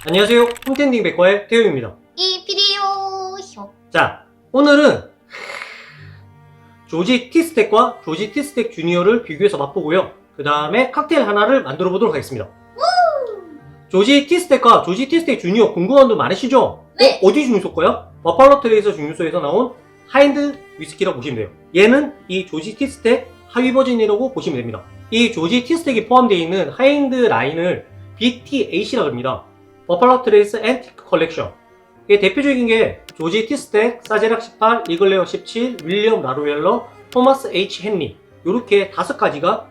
안녕하세요. 홈텐딩 백과의 태용입니다. 이 비디오 쇼. 자, 오늘은 조지 티스텍과 조지 티스텍 주니어를 비교해서 맛보고요. 그 다음에 칵테일 하나를 만들어 보도록 하겠습니다. 조지 티스텍과 조지 티스텍 주니어 궁금한 분 많으시죠? 네. 어디 중류소일까요? 버팔로 트레이서 중류소에서 나온 하인드 위스키라고 보시면 돼요. 얘는 이 조지 티스텍 하위 버전이라고 보시면 됩니다. 이 조지 티스텍이 포함되어 있는 하인드 라인을 BTAC라고 합니다. 버팔로 트레이스 앤티크 컬렉션. 이게 대표적인 게 조지 티스텍, 사제락 18, 이글레어 17, 윌리엄 라루엘러, 토마스 H 헨리 요렇게 5가지가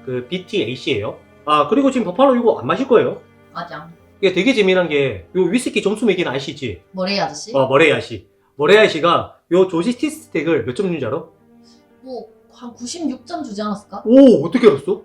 그 BTAC예요. 아, 그리고 지금 버팔로 이거 안 마실 거예요. 맞아. 이게 되게 재미난 게 요 위스키 점수 매기는 아시지? 머레이 아저씨? 머레이 아저씨. 머레이 아저씨가 요 조지 티스텍을 몇 점 주는지 알아? 뭐 한 96점 주지 않았을까? 오, 어떻게 알았어?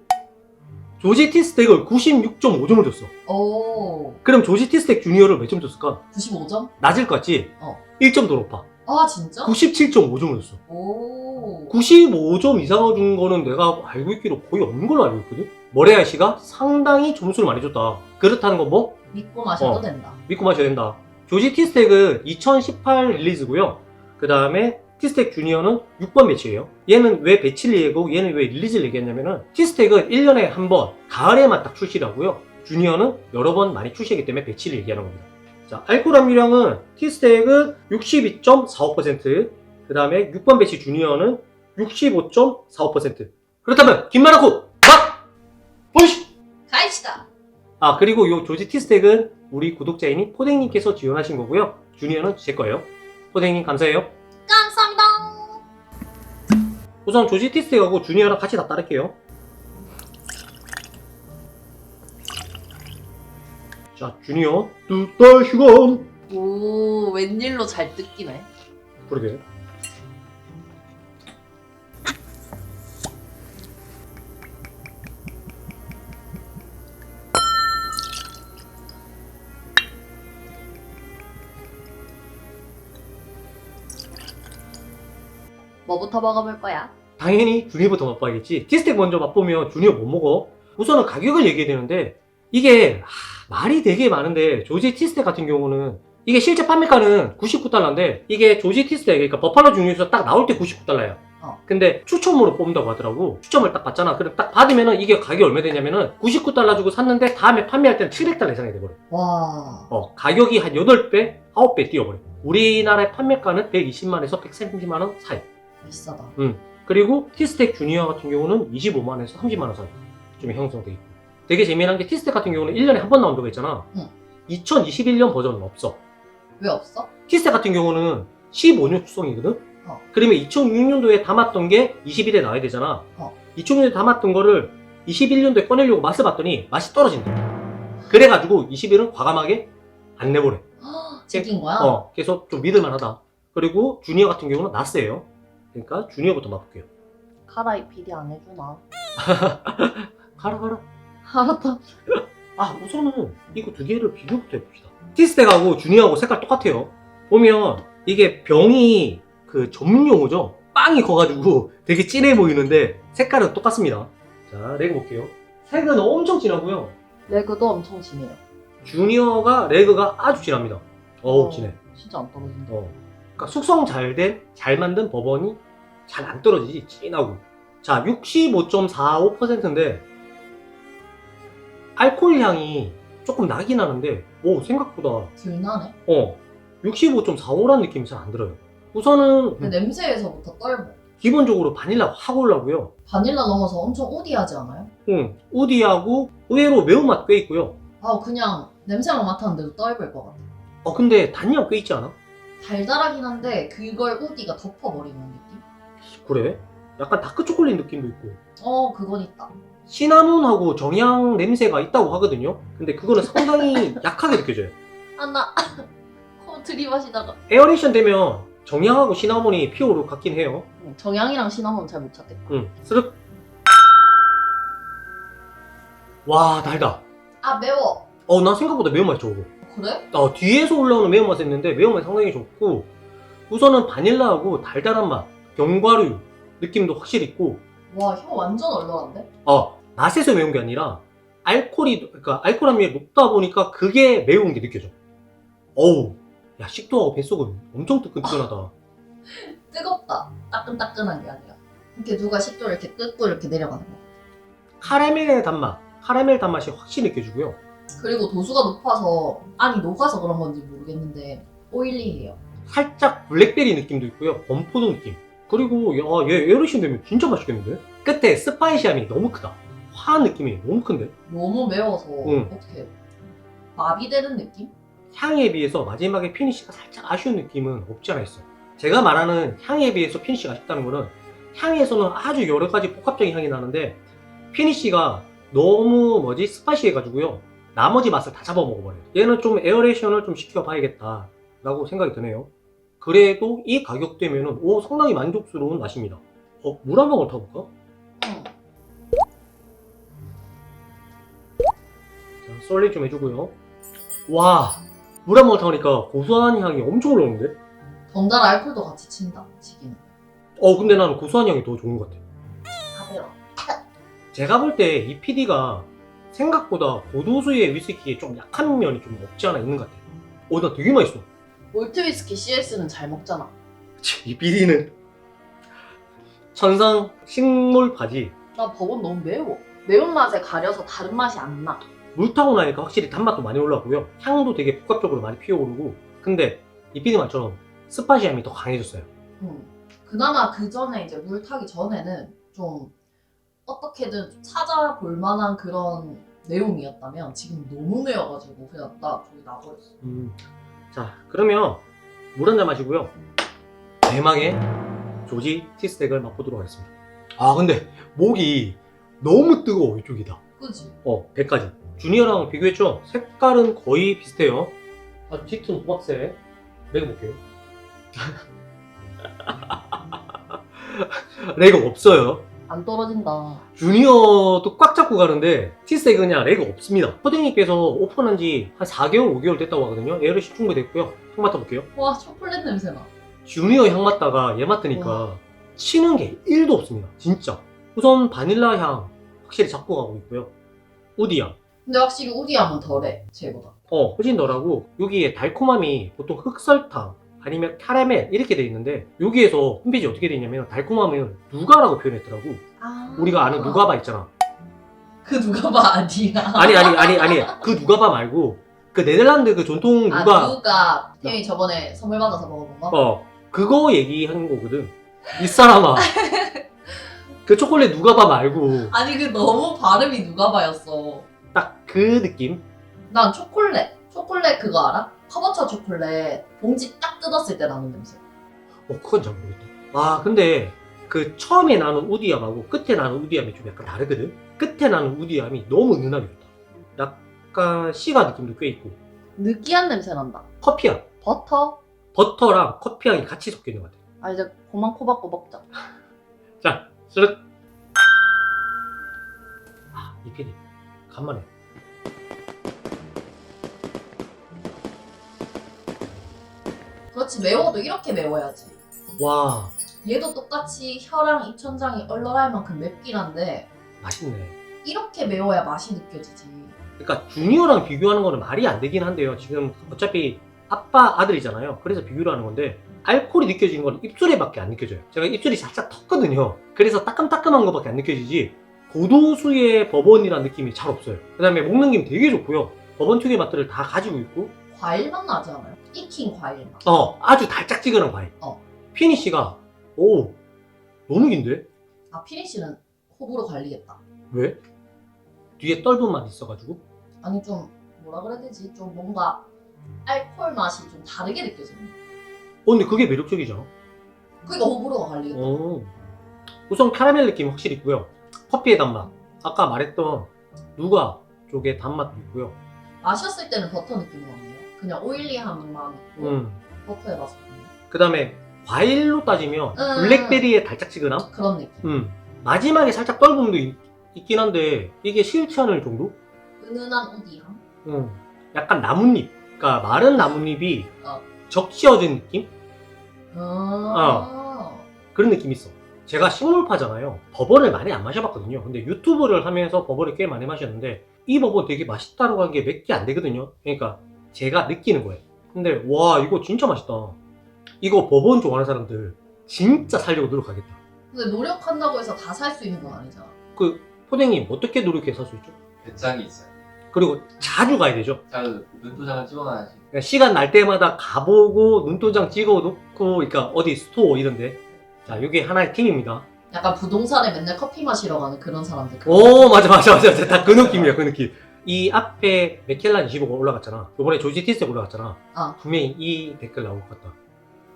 조지 티스텍을 96.5점을 줬어. 오. 그럼 조지 티스텍 주니어를 몇 점 줬을까? 95점? 낮을 것 같지? 어. 1점 더 높아. 아 진짜? 97.5점을 줬어. 오. 95점 이상을 준 거는 내가 알고 있기로 거의 없는 걸로 알고 있거든? 머레이 씨가 상당히 점수를 많이 줬다. 그렇다는 건 뭐? 믿고 마셔도 어. 된다. 믿고 마셔야 된다. 조지 티스텍은 2018 릴리즈고요. 그 다음에 티스텍 주니어는 6번 배치예요. 얘는 왜 배치를 얘기하고 얘는 왜 릴리즈를 얘기했냐면은 티스텍은 1년에 한 번 가을에만 딱 출시를 하고요. 주니어는 여러 번 많이 출시하기 때문에 배치를 얘기하는 겁니다. 자, 알코올 함유량은 티스텍은 62.45%, 그 다음에 6번 배치 주니어는 65.45%. 그렇다면 긴 말 않고 맛! 보이시! 가입시다. 아, 그리고 요 조지 티스텍은 우리 구독자이니 포댕님께서 지원하신 거고요. 주니어는 제 거예요. 포댕님 감사해요. 감사합니다. 우선 조지 티스텍하고 주니어랑 같이 다 따를게요. 자, 주니어 두달 시간. 오, 웬일로 잘 뜯기네. 그러게. 뭐부터 먹어볼 거야? 당연히 주니어부터 맛봐야겠지. 티스텍 먼저 맛보면 주니어 못 먹어. 우선은 가격을 얘기해야 되는데 이게 말이 되게 많은데 조지 티스텍 같은 경우는 이게 실제 판매가는 99달러인데 이게 조지 티스텍, 그러니까 버팔로 중류에서 딱 나올 때 99달러야. 근데 추첨으로 뽑는다고 하더라고. 추첨을 딱 받잖아. 그럼 딱 받으면은 이게 가격이 얼마 되냐면은 99달러 주고 샀는데 다음에 판매할 때는 700달러 이상이 돼버려. 와. 가격이 한 8배, 9배 뛰어버려. 우리나라의 판매가는 120만에서 130만원 사이. 비싸다. 그리고 티스텍 주니어 같은 경우는 25만원에서 30만원 사이 좀 형성돼 있고. 되게 재미난 게 티스텍 같은 경우는 1년에 한 번 나온다고 했잖아. 응. 2021년 버전은 없어. 왜 없어? 티스텍 같은 경우는 15년 추성이거든? 어. 그러면 2006년도에 담았던 게 21에 나와야 되잖아. 어. 2006년도에 담았던 거를 21년도에 꺼내려고 맛을 봤더니 맛이 떨어진다. 그래가지고 21은 과감하게 안 내보래. 제낀 거야? 그래서 좀 믿을만하다. 그리고 주니어 같은 경우는 나스예요. 그러니까 주니어부터 맛볼게요. 카라 이 PD 안 해주나? 가라. 알았다. 아, 우선은 이거 두 개를 비교부터 해봅시다. 티스텍하고 주니어하고 색깔 똑같아요. 보면 이게 병이 그 전문 용어죠. 빵이 커가지고 되게 진해 보이는데 색깔은 똑같습니다. 자, 레그 볼게요. 색은 엄청 진하고요. 레그도 엄청 진해요. 주니어가 레그가 아주 진합니다. 어우, 진해. 진짜 안 떨어진다. 그러니까 숙성 잘 된, 잘 만든 버번이 잘 안 떨어지지, 진하고. 자, 65.45%인데 알코올 향이 조금 나긴 하는데 생각보다 덜 나네. 65.45라는 느낌이 잘 안 들어요. 우선은 근데 냄새에서부터 떨고. 기본적으로 바닐라 확 올라고요. 바닐라 넘어서 엄청 우디하지 않아요? 우디하고 의외로 매운맛 꽤 있고요. 아 그냥 냄새만 맡았는데도 떨릴 것 같아. 근데 단맛 꽤 있지 않아? 달달하긴 한데 그걸 우디가 덮어버리는 느낌? 그래? 약간 다크 초콜릿 느낌도 있고. 그건 있다. 시나몬하고 정향 냄새가 있다고 하거든요. 근데 그거는 상당히 약하게 느껴져요. 나 코 들이마시다가 에어레이션 되면 정향하고 시나몬이 피오로 같긴 해요. 정향이랑 시나몬 잘 못 찾겠다. 스륵. 와, 달다. 아 매워. 나 생각보다 매운맛이 좋고. 그래? 뒤에서 올라오는 매운맛이 있는데 매운맛이 상당히 좋고, 우선은 바닐라하고 달달한 맛, 견과류 느낌도 확실히 있고, 와 혀 완전 얼얼한데? 맛에서 매운 게 아니라 그러니까 알코올 함량이 높다 보니까 그게 매운 게 느껴져. 어우, 야, 식도하고 뱃속은 엄청 뜨끈뜨끈하다. 뜨겁다. 따끈따끈한 게 아니라. 이렇게 누가 식도를 이렇게 뜯고 이렇게 내려가는 거. 카라멜 단맛이 확실히 느껴지고요. 그리고 도수가 높아서 안이 녹아서 그런 건지 모르겠는데 오일리해요. 살짝 블랙베리 느낌도 있고요. 범포도 느낌. 그리고 야, 얘 에어레이션 되면 진짜 맛있겠는데? 끝에 스파이시함이 너무 크다. 화한 느낌이 너무 큰데? 너무 매워서 응. 어떻게 마비되는 느낌? 향에 비해서 마지막에 피니쉬가 살짝 아쉬운 느낌은 없지 않아 있어. 제가 말하는 향에 비해서 피니쉬가 아쉽다는 거는 향에서는 아주 여러 가지 복합적인 향이 나는데 피니쉬가 너무 스파이시해가지고요. 나머지 맛을 다 잡아먹어버려요. 얘는 좀 에어레이션을 좀 시켜봐야겠다 라고 생각이 드네요. 그래도 이 가격대면은 상당히 만족스러운 맛입니다. 물 한 방울 타볼까? 응. 자, 솔리 좀 해주고요. 와, 물 한 방울 타니까 고소한 향이 엄청 올라오는데? 덩달아 알코올도 같이 친다. 치기는. 근데 나는 고소한 향이 더 좋은 것 같아. 가벼워. 제가 볼 때 이 PD가 생각보다 고도수의 위스키에 좀 약한 면이 좀 없지 않아 있는 것 같아. 나 되게 맛있어. 몰트 위스키 CS는 잘 먹잖아. 이 PD는 천상 식물 바지. 나 버번 너무 매워. 매운맛에 가려서 다른 맛이 안 나. 물 타고 나니까 확실히 단맛도 많이 올라오고요. 향도 되게 복합적으로 많이 피어오르고. 근데 이 PD 말처럼 스파시함이 더 강해졌어요. 그나마 그 전에 이제 물 타기 전에는 좀 어떻게든 좀 찾아볼 만한 그런 내용이었다면 지금 너무 매워가지고 그냥 나 저기 나버렸어. 자, 그러면 물 한 잔 마시고요. 대망의 조지 티스텍을 맛보도록 하겠습니다. 근데 목이 너무 뜨거워, 이쪽이다. 그지? 배까지. 주니어랑 비교했죠? 색깔은 거의 비슷해요. 아주 짙은 호박색. 먹여볼게요. 레그 없어요. 안 떨어진다. 주니어도 꽉 잡고 가는데 티스텍은 그냥 레그 없습니다. 퍼딩님께서 오픈한 지 한 4개월, 5개월 됐다고 하거든요. 에어레이션 충분히 됐고요. 향 맡아볼게요. 와 초콜릿 냄새나. 주니어 향 맡다가 얘 맡으니까 와. 치는 게 1도 없습니다. 진짜. 우선 바닐라 향 확실히 잡고 가고 있고요. 우디 향. 근데 확실히 우디함은 덜해 쟤보다. 훨씬 덜하고 여기에 달콤함이 보통 흑설탕 아니면 카라멜 이렇게 돼 있는데 여기에서 홈페이지 어떻게 돼 있냐면 달콤함을 누가라고 표현했더라고. 우리가 아는 누가바 있잖아. 그 누가바 아니야. 아니 그 누가바 말고 그 네덜란드 그 전통 누가. 누가 태영이 저번에 선물 받아서 먹어본 거? 그거 얘기하는 거거든. 이 사람아. 그 초콜릿 누가바 말고 아니 그 너무 발음이 누가바였어. 딱 그 느낌. 난 초콜릿 그거 알아? 커버처 초콜릿 봉지 딱 뜯었을 때 나는 냄새. 그건 잘 모르겠다. 근데 그 처음에 나는 우디함하고 끝에 나는 우디함이 좀 약간 다르거든. 끝에 나는 우디함이 너무 은은하게 좋다. 약간 시가 느낌도 꽤 있고. 느끼한 냄새 난다. 커피향. 버터? 커피향이 같이 섞여 있는 것 같아. 이제 그만 코박고 먹자. 자, 쓰륵. 이 PD 간만에. 그렇지 매워도 이렇게 매워야지. 와, 얘도 똑같이 혀랑 입천장이 얼얼할 만큼 맵긴 한데 맛있네. 이렇게 매워야 맛이 느껴지지. 그러니까 주니어랑 비교하는 거는 말이 안 되긴 한데요. 지금 어차피 아빠 아들이잖아요. 그래서 비교를 하는 건데 알코올이 느껴지는 건 입술에밖에 안 느껴져요. 제가 입술이 살짝 텄거든요. 그래서 따끔따끔한 거밖에 안 느껴지지 고도수의 버번이라는 느낌이 잘 없어요. 그 다음에 먹는 김 되게 좋고요. 버번 특유의 맛들을 다 가지고 있고 과일 맛 나지 않아요? 익힌 과일 맛. 아주 달짝지근한 과일. 피니쉬가 너무 긴데? 피니쉬는 호불호 갈리겠다. 왜? 뒤에 떫은 맛이 있어가지고? 아니 좀 뭐라 그래야 되지? 좀 뭔가 알코올 맛이 좀 다르게 느껴지는. 근데 그게 매력적이죠. 그러니까 호불호가 갈리겠다. 우선 카라멜 느낌 확실히 있고요. 커피의 단맛. 아까 말했던 누가 쪽의 단맛도 있고요. 마셨을 때는 버터 느낌이 없네요. 그냥 오일리함만 있고 버터의 맛이 없네요. 그 다음에 과일로 따지면 블랙베리의 달짝지근함? 그런 느낌. 마지막에 살짝 떫음도 있긴 한데 이게 싫지 않을 정도? 은은한 우디함. 약간 나뭇잎. 그러니까 마른 나뭇잎이 적셔진 느낌? 그런 느낌이 있어. 제가 식물파잖아요. 버번을 많이 안 마셔봤거든요. 근데 유튜브를 하면서 버번을 꽤 많이 마셨는데 이 버번 되게 맛있다라고 한 게 몇 개 안 되거든요. 그러니까 제가 느끼는 거예요. 근데 와 이거 진짜 맛있다. 이거 버번 좋아하는 사람들 진짜 살려고 노력하겠다. 근데 노력한다고 해서 다 살 수 있는 건 아니잖아. 그 포댕님 어떻게 노력해서 살 수 있죠? 배짱이 있어요. 그리고 자주 가야 되죠. 잘 눈도장을 찍어놔야지. 그러니까 시간 날 때마다 가보고 눈도장 찍어놓고 그러니까 어디 스토어 이런데 자 이게 하나의 팀입니다. 약간 부동산에 맨날 커피 마시러 가는 그런 사람들. 오 맞아 다 그 느낌이야 그 느낌. 이 앞에 맥켈란 25가 올라갔잖아. 요번에 조지 티스텍 올라갔잖아. 아. 분명히 이 댓글 나올 것 같다.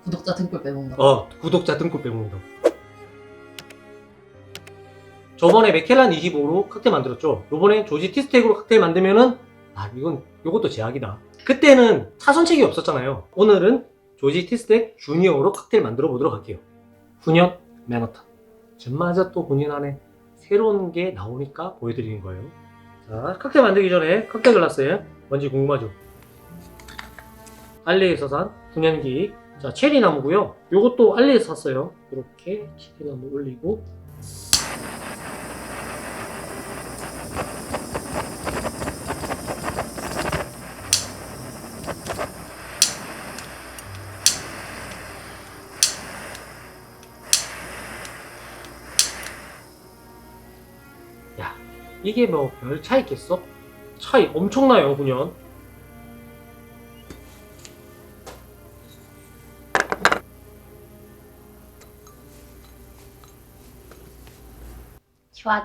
구독자 등골 빼먹는다. 구독자 등급 빼먹는다. 저번에 맥켈란 25로 칵테일 만들었죠. 요번에 조지 티스텍으로 칵테일 만들면은 요것도 제약이다. 그때는 차선책이 없었잖아요. 오늘은 조지 티스텍 주니어로 칵테일 만들어 보도록 할게요. 훈연 맨하탄. 전마저 또 훈연안에 새로운 게 나오니까 보여드리는 거예요. 자, 칵테일 만들기 전에 칵테일 글라스에 뭔지 궁금하죠? 알리에서 산 훈연기. 자, 체리 나무고요. 요것도 알리에서 샀어요. 이렇게 체리 나무 올리고 야, 이게 뭐 별 차이 있겠어? 차이 엄청나요, 훈연.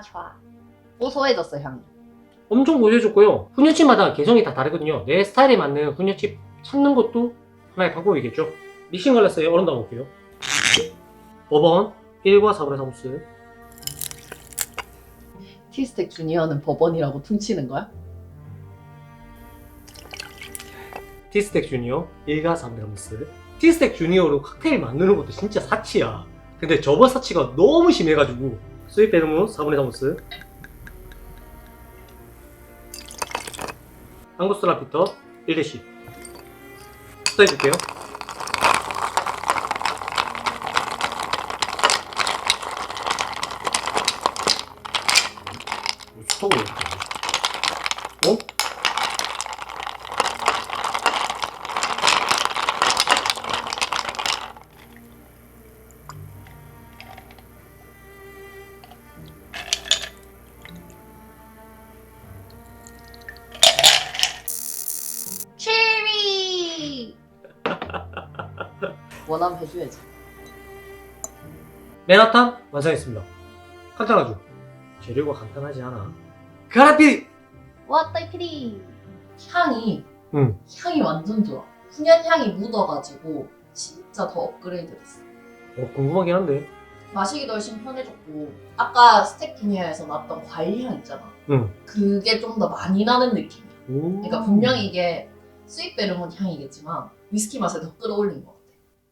좋아. 고소해졌어 향이. 엄청 고소해졌고요. 훈연칩마다 개성이 다 다르거든요. 내 스타일에 맞는 훈연칩 찾는 것도 하나의 방법이겠죠. 믹싱 글라스에 얼음 담아볼게요. 버번 1과 4분의 3스. 티스텍 주니어는 버번이라고 퉁치는 거야? 티스텍 주니어 1과 3분의 3스. 티스텍 주니어로 칵테일 만드는 것도 진짜 사치야. 근데 저번 사치가 너무 심해가지고 스윗 베르무 4분의 3스. 앙구스라 피터 1대씩 쏟아줄게요. 스톱을 왜 이렇게 하지? 어? 체리! 원하면 해줘야지. 맨하탄 완성했습니다. 간단하죠? 재료가 간단하지 않아. 가라피! 왔다 이 피리! 향이 응. 향이 완전 좋아. 훈연 향이 묻어가지고 진짜 더 업그레이드 됐어. 궁금하긴 한데. 마시기도 훨씬 편해졌고 아까 스텍 주니어에서 났던 과일 향 있잖아. 응. 그게 좀 더 많이 나는 느낌이야. 그러니까 분명히 이게 스윗 베르몬 향이겠지만 위스키 맛을 더 끌어올린 것 같아.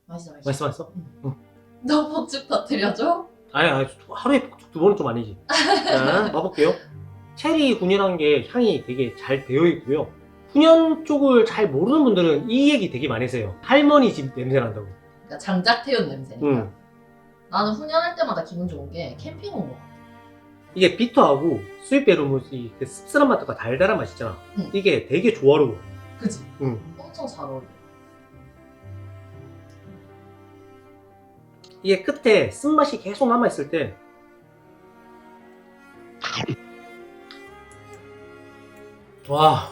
맛있어. 맛있어? 너 폭죽 터뜨려줘? 아니, 하루에 두 번은 좀 아니지. 자, 맛볼게요. 체리 훈연한 게 향이 되게 잘 되어 있고요. 훈연 쪽을 잘 모르는 분들은 이 얘기 되게 많이 하세요. 할머니 집 냄새 난다고. 그러니까 장작 태운 냄새니까. 응. 나는 훈연할 때마다 기분 좋은 게 캠핑 온 것 같아. 이게 비터하고 스윗 베르무스의 그 씁쓸한 맛과 달달한 맛 있잖아. 응. 이게 되게 조화로워. 그치? 응. 엄청 잘 어울려. 이게 끝에 쓴맛이 계속 남아있을 때 와,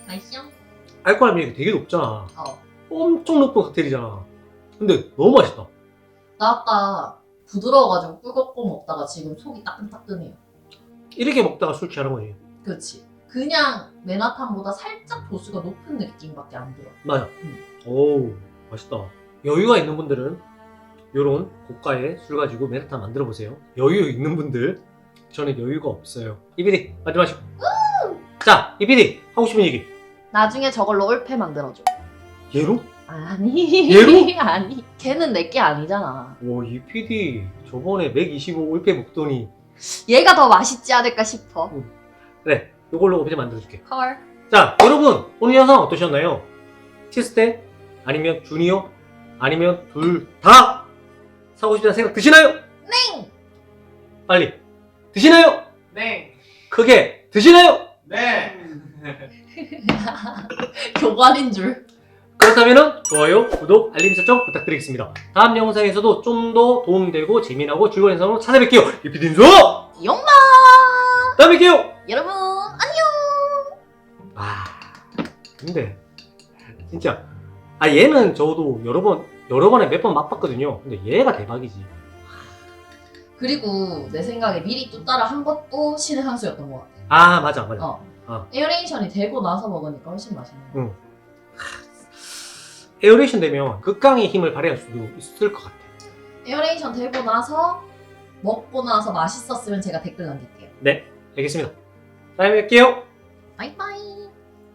맛있어? 알코올 함량이 되게 높잖아. 어. 엄청 높은 칵테일이잖아. 근데 너무 맛있다. 나 아까 부드러워가지고 꿀꺽꿀 먹다가 지금 속이 따끈따끈해요. 이렇게 먹다가 술 취하는 거지. 그치? 그냥 맨하탄보다 살짝 도수가 높은 느낌밖에 안 들어. 맞아. 응. 오, 맛있다. 여유가 있는 분들은 요런 고가의 술 가지고 맨하탄 만들어 보세요. 여유 있는 분들, 저는 여유가 없어요. 이PD 마지막이고. 자, 이PD 하고 싶은 얘기. 나중에 저걸로 올패 만들어줘. 얘로? 아니. 얘로? 아니. 걔는 내게 아니잖아. 오, 이PD 저번에 125 올패 먹더니 얘가 더 맛있지 않을까 싶어. 그래, 요걸로 오피디 만들어줄게. 헐. 자, 여러분 오늘 영상 어떠셨나요? 티스텍 아니면 주니어 아니면 둘 다 사고 싶다는 생각 드시나요? 네. 빨리 드시나요? 네. 크게 드시나요? 네. 교관인 줄. 그렇다면 좋아요, 구독, 알림 설정 부탁드리겠습니다. 다음 영상에서도 좀 더 도움되고 재미나고 즐거운 영상으로 찾아뵐게요. 유피딘수 용마! 다음에 뵐게요. 여러분, 안녕! 아 근데 진짜 얘는 저도 여러 번에 몇 번 맛봤거든요. 근데 얘가 대박이지. 그리고 내 생각에 미리 뚜따라 한 것도 신의 한 수였던 것 같아. 아 맞아. 에어레이션이 되고 나서 먹으니까 훨씬 맛있네. 응. 에어레이션 되면 극강의 힘을 발휘할 수도 있을 것 같아. 에어레이션 되고 나서 먹고 나서 맛있었으면 제가 댓글 남길게요. 네, 알겠습니다. 다음에 뵐게요. 바이바이.